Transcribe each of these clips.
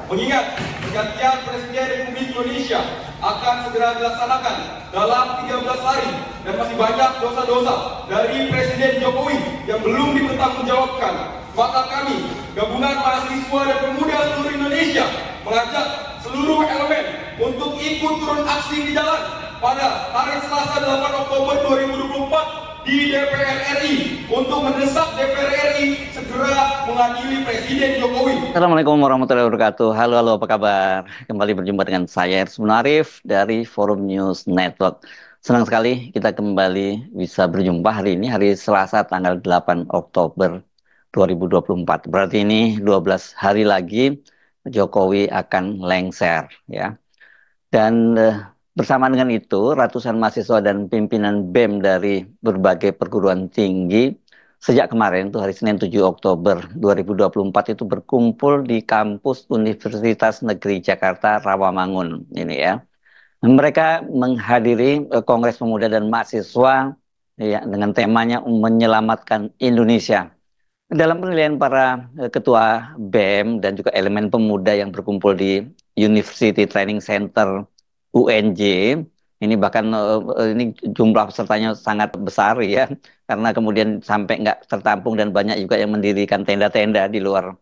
Mengingat pergantian Presiden Republik Indonesia akan segera dilaksanakan dalam 13 hari dan masih banyak dosa-dosa dari Presiden Jokowi yang belum dipertanggungjawabkan, maka kami, Gabungan Mahasiswa dan Pemuda seluruh Indonesia, mengajak seluruh elemen untuk ikut turun aksi di jalan pada hari Selasa 8 Oktober 2024 di DPR RI untuk mendesak DPR RI segera mengadili Presiden Jokowi. Assalamualaikum warahmatullahi wabarakatuh. Halo, apa kabar? Kembali berjumpa dengan saya, Ersmun Arif dari Forum News Network. Senang sekali kita kembali bisa berjumpa hari ini, hari Selasa tanggal 8 Oktober 2024. Berarti ini 12 hari lagi Jokowi akan lengser, ya. Dan bersama dengan itu, ratusan mahasiswa dan pimpinan BEM dari berbagai perguruan tinggi sejak kemarin, tuh hari Senin 7 Oktober 2024 itu berkumpul di kampus Universitas Negeri Jakarta Rawamangun. Ini ya. Mereka menghadiri Kongres Pemuda dan Mahasiswa ya, dengan temanya menyelamatkan Indonesia. Dalam penilaian para ketua BEM dan juga elemen pemuda yang berkumpul di University Training Center UNJ, ini bahkan ini jumlah pesertanya sangat besar ya, karena kemudian sampai nggak tertampung dan banyak juga yang mendirikan tenda-tenda di luar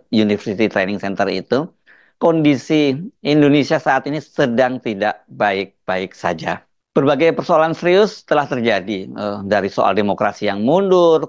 University Training Center itu. Kondisi Indonesia saat ini sedang tidak baik-baik saja. Berbagai persoalan serius telah terjadi, dari soal demokrasi yang mundur,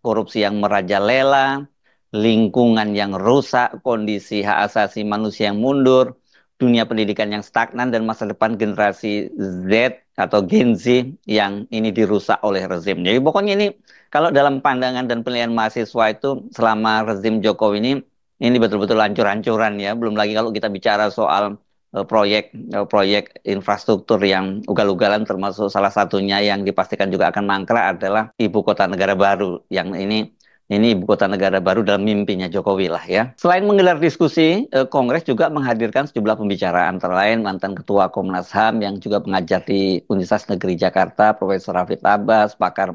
korupsi yang merajalela, lingkungan yang rusak, kondisi hak asasi manusia yang mundur, dunia pendidikan yang stagnan, dan masa depan generasi Z atau Gen Z yang ini dirusak oleh rezim. Jadi pokoknya ini kalau dalam pandangan dan penilaian mahasiswa itu selama rezim Jokowi ini betul-betul hancur-hancuran ya. Belum lagi kalau kita bicara soal proyek infrastruktur yang ugal-ugalan, termasuk salah satunya yang dipastikan juga akan mangkrak adalah ibu kota negara baru, yang ini ibu kota negara baru dalam mimpinya Jokowi lah ya. Selain menggelar diskusi, Kongres juga menghadirkan sejumlah pembicara, antara lain mantan Ketua Komnas HAM yang juga mengajar di Universitas Negeri Jakarta, Profesor Hafid Abbas, pakar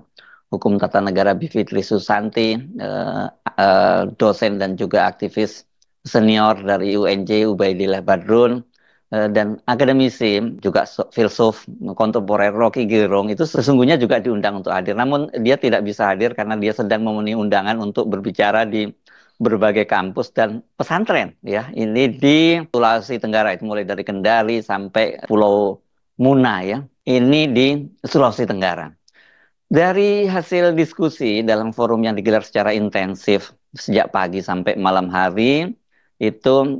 hukum tata negara Bivitri Susanti, dosen dan juga aktivis senior dari UNJ Ubaidillah Badrun, dan akademisi juga filsuf kontemporer Rocky Gerung itu sesungguhnya juga diundang untuk hadir. Namun dia tidak bisa hadir karena dia sedang memenuhi undangan untuk berbicara di berbagai kampus dan pesantren ya. Ini di Sulawesi Tenggara, itu mulai dari Kendari sampai Pulau Muna ya. Ini di Sulawesi Tenggara. Dari hasil diskusi dalam forum yang digelar secara intensif sejak pagi sampai malam hari, itu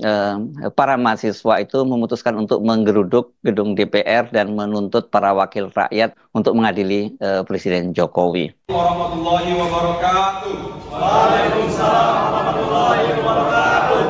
para mahasiswa itu memutuskan untuk menggeruduk gedung DPR dan menuntut para wakil rakyat untuk mengadili Presiden Jokowi. Warahmatullahi wabarakatuh. Waalaikumsalam warahmatullahi wabarakatuh.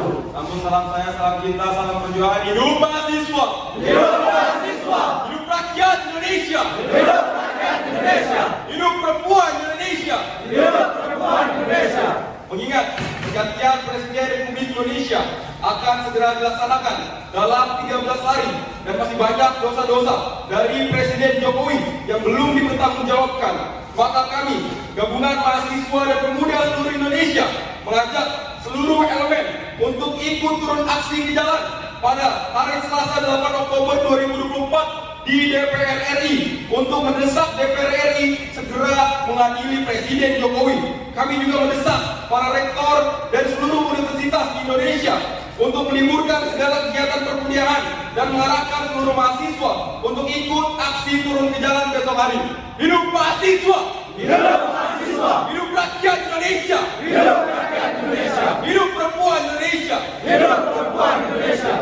Salam saya, salam kita, salam perjuangan. Hidup mahasiswa. Hidup mahasiswa. Hidup rakyat Indonesia. Hidup rakyat Indonesia. Hidup perempuan Indonesia. Hidup perempuan Indonesia. Mengingat pergantian Presiden Republik Indonesia akan segera dilaksanakan dalam 13 hari dan masih banyak dosa-dosa dari Presiden Jokowi yang belum dipertanggungjawabkan, maka kami, Gabungan Mahasiswa dan Pemuda seluruh Indonesia, mengajak seluruh elemen untuk ikut turun aksi di jalan pada hari Selasa 8 Oktober 2024 di DPR RI untuk mendesak DPR RI segera mengadili Presiden Jokowi. Kami juga mendesak para rektor dan seluruh universitas di Indonesia untuk meliburkan segala kegiatan perkuliahan dan mengarahkan seluruh mahasiswa untuk ikut aksi turun ke jalan besok hari. Hidup mahasiswa! Hidup mahasiswa! Hidup rakyat Indonesia! Hidup rakyat Indonesia! Hidup perempuan Indonesia! Hidup perempuan Indonesia!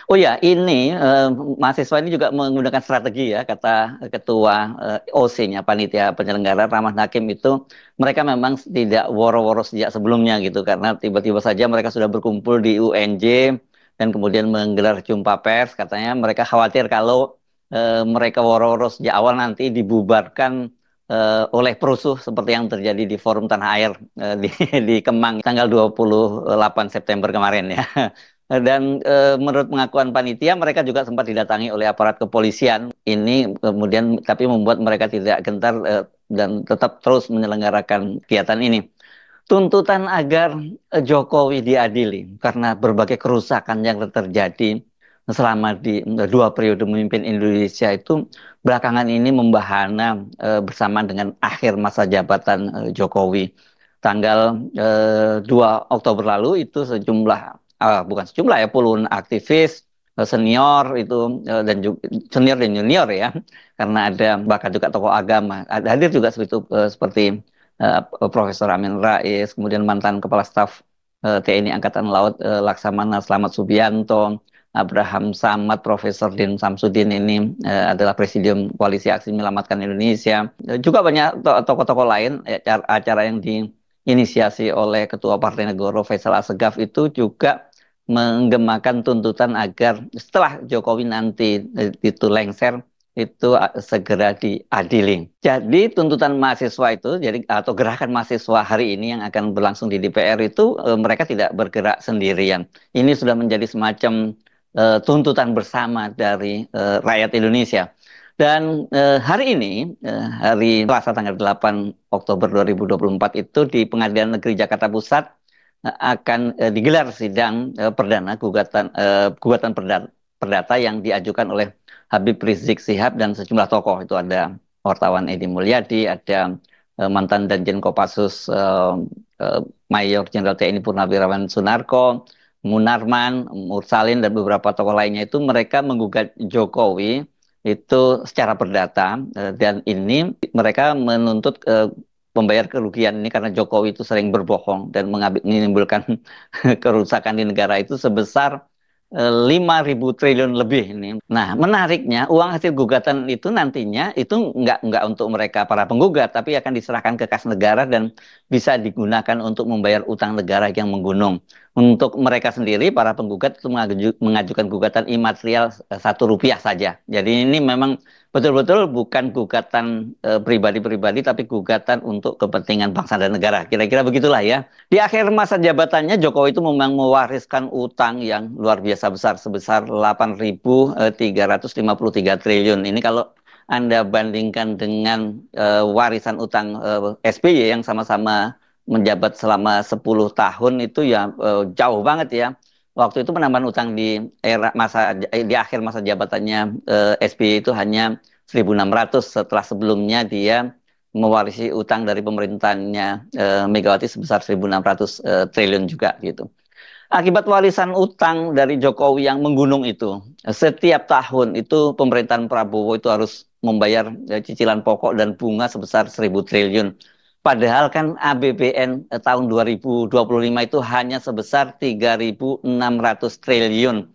Oh ya, ini mahasiswa ini juga menggunakan strategi ya, kata ketua OC-nya, panitia penyelenggara Rahmat Hakim itu, mereka memang tidak woro-woro sejak sebelumnya gitu, karena tiba-tiba saja mereka sudah berkumpul di UNJ dan kemudian menggelar jumpa pers. Katanya mereka khawatir kalau mereka woro-woro sejak awal nanti dibubarkan oleh perusuh seperti yang terjadi di Forum Tanah Air di Kemang tanggal 28 September kemarin ya. Dan menurut pengakuan panitia, mereka juga sempat didatangi oleh aparat kepolisian. Ini kemudian tapi membuat mereka tidak gentar dan tetap terus menyelenggarakan kegiatan ini. tuntutan agar Jokowi diadili karena berbagai kerusakan yang terjadi selama di 2 periode memimpin Indonesia itu belakangan ini membahana bersamaan dengan akhir masa jabatan Jokowi. Tanggal 2 Oktober lalu itu sejumlah, bukan sejumlah ya, puluhan aktivis senior itu dan juga senior dan junior ya, karena ada bahkan juga tokoh agama hadir juga seperti Profesor Amin Rais, kemudian mantan Kepala Staf TNI Angkatan Laut Laksamana Slamet Subianto, Abraham Samad, Profesor Din Samsudin ini adalah Presidium Koalisi Aksi Menyelamatkan Indonesia. Juga banyak tokoh-tokoh lain. Acara yang diinisiasi oleh Ketua Partai Negoro Faisal Assegaf itu juga menggemakan tuntutan agar setelah Jokowi nanti itu lengser, itu segera diadili. Jadi tuntutan mahasiswa itu, jadi atau gerakan mahasiswa hari ini yang akan berlangsung di DPR itu mereka tidak bergerak sendirian. Ini sudah menjadi semacam tuntutan bersama dari rakyat Indonesia. Dan hari ini, hari Selasa tanggal 8 Oktober 2024 itu di Pengadilan Negeri Jakarta Pusat akan digelar sidang perdana gugatan perdata yang diajukan oleh Habib Rizik Sihab dan sejumlah tokoh. Itu ada wartawan Edi Mulyadi, ada mantan Danjen Kopassus Mayor Jenderal TNI Purnawirawan Sunarko, Munarman, Mursalin, dan beberapa tokoh lainnya itu mereka menggugat Jokowi itu secara perdata, dan ini mereka menuntut membayar kerugian ini karena Jokowi itu sering berbohong dan menimbulkan kerusakan di negara itu sebesar 5.000 triliun lebih ini. Nah, menariknya uang hasil gugatan itu nantinya itu nggak untuk mereka para penggugat, tapi akan diserahkan ke kas negara dan bisa digunakan untuk membayar utang negara yang menggunung. Untuk mereka sendiri, para penggugat itu mengajukan gugatan imaterial Rp1 saja. Jadi ini memang betul-betul bukan gugatan pribadi-pribadi, tapi gugatan untuk kepentingan bangsa dan negara. Kira-kira begitulah ya. Di akhir masa jabatannya, Jokowi itu memang mewariskan utang yang luar biasa besar, sebesar 8.353 triliun. Ini kalau Anda bandingkan dengan warisan utang SBY yang sama-sama menjabat selama 10 tahun itu ya jauh banget ya. Waktu itu penambahan utang di akhir masa jabatannya SBY itu hanya 1.600, setelah sebelumnya dia mewarisi utang dari pemerintahannya Megawati sebesar 1.600 triliun juga gitu. Akibat warisan utang dari Jokowi yang menggunung itu, setiap tahun itu pemerintahan Prabowo itu harus membayar cicilan pokok dan bunga sebesar 1.000 triliun. Padahal kan APBN tahun 2025 itu hanya sebesar 3.600 triliun.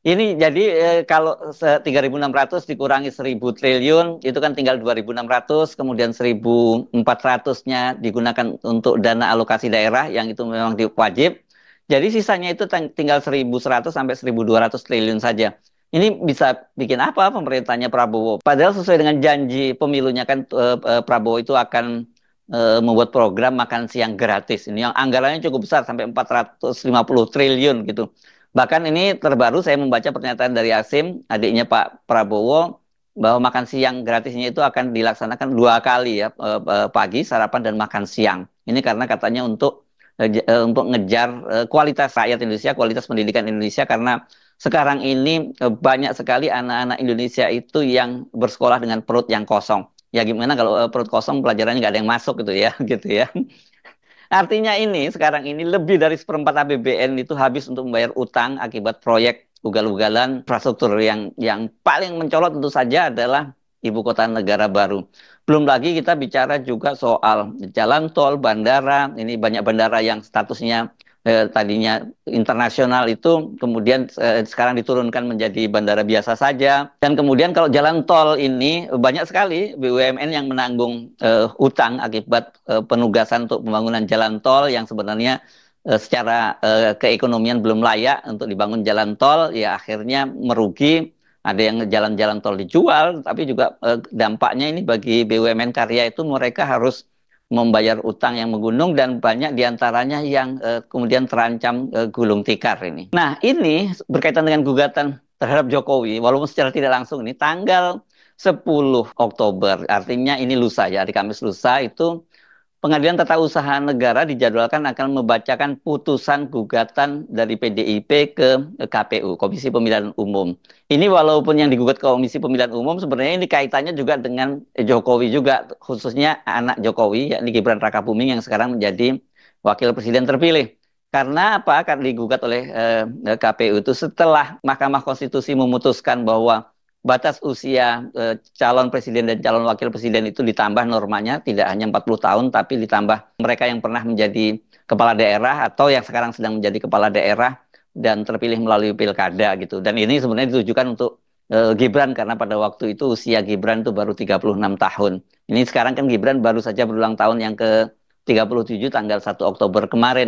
Ini jadi kalau 3.600 dikurangi 1.000 triliun, itu kan tinggal 2.600, kemudian 1.400-nya digunakan untuk dana alokasi daerah, yang itu memang wajib. Jadi sisanya itu tinggal 1.100 sampai 1.200 triliun saja. Ini bisa bikin apa pemerintahnya Prabowo? Padahal sesuai dengan janji pemilunya kan Prabowo itu akan membuat program makan siang gratis. Ini yang anggarannya cukup besar sampai 450 triliun gitu. Bahkan ini terbaru saya membaca pernyataan dari Hasim, adiknya Pak Prabowo, bahwa makan siang gratisnya itu akan dilaksanakan 2 kali ya, pagi, sarapan, dan makan siang. Ini karena katanya untuk ngejar kualitas rakyat Indonesia, kualitas pendidikan Indonesia, karena sekarang ini banyak sekali anak-anak Indonesia itu yang bersekolah dengan perut yang kosong. Ya gimana kalau perut kosong pelajarannya nggak ada yang masuk gitu ya, gitu ya. Artinya ini sekarang ini lebih dari 1/4 APBN itu habis untuk membayar utang akibat proyek ugal-ugalan infrastruktur yang paling mencolok tentu saja adalah ibu kota negara baru. Belum lagi kita bicara juga soal jalan tol, bandara. Ini banyak bandara yang statusnya tadinya internasional itu kemudian sekarang diturunkan menjadi bandara biasa saja. Dan kemudian kalau jalan tol ini banyak sekali BUMN yang menanggung utang akibat penugasan untuk pembangunan jalan tol yang sebenarnya secara keekonomian belum layak untuk dibangun jalan tol, ya akhirnya merugi. Ada yang jalan-jalan tol dijual, tapi juga dampaknya ini bagi BUMN karya itu mereka harus membayar utang yang menggunung dan banyak diantaranya yang kemudian terancam gulung tikar ini. Nah ini berkaitan dengan gugatan terhadap Jokowi, walaupun secara tidak langsung ini tanggal 10 Oktober, artinya ini lusa ya, hari Kamis lusa itu Pengadilan Tata Usaha Negara dijadwalkan akan membacakan putusan gugatan dari PDIP ke KPU, Komisi Pemilihan Umum. Ini walaupun yang digugat ke Komisi Pemilihan Umum, sebenarnya ini kaitannya juga dengan Jokowi juga, khususnya anak Jokowi, yakni Gibran Rakabuming yang sekarang menjadi wakil presiden terpilih. Karena apa? Akan digugat oleh KPU itu setelah Mahkamah Konstitusi memutuskan bahwa batas usia calon presiden dan calon wakil presiden itu ditambah normanya tidak hanya 40 tahun tapi ditambah mereka yang pernah menjadi kepala daerah atau yang sekarang sedang menjadi kepala daerah dan terpilih melalui pilkada gitu. Dan ini sebenarnya ditujukan untuk Gibran karena pada waktu itu usia Gibran itu baru 36 tahun. Ini sekarang kan Gibran baru saja berulang tahun yang ke 37 tanggal 1 Oktober kemarin.